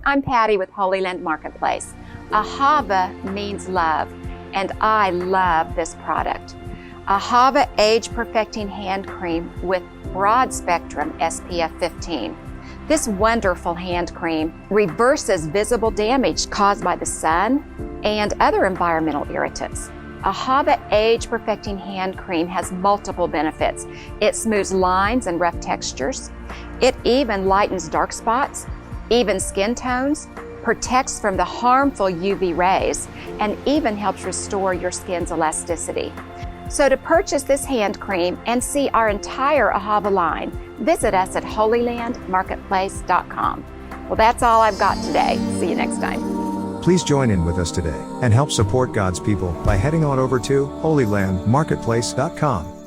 I'm Patty with Holyland Marketplace. Ahava means love, and I love this product. Ahava Age Perfecting Hand Cream with broad spectrum SPF 15. This wonderful hand cream reverses visible damage caused by the sun and other environmental irritants. Ahava Age Perfecting Hand Cream has multiple benefits. It smooths lines and rough textures. It even lightens dark spots, evens skin tones, protects from the harmful UV rays, and even helps restore your skin's elasticity. So to purchase this hand cream and see our entire Ahava line, visit us at holylandmarketplace.com. Well, that's all I've got today. See you next time. Please join in with us today and help support God's people by heading on over to holylandmarketplace.com.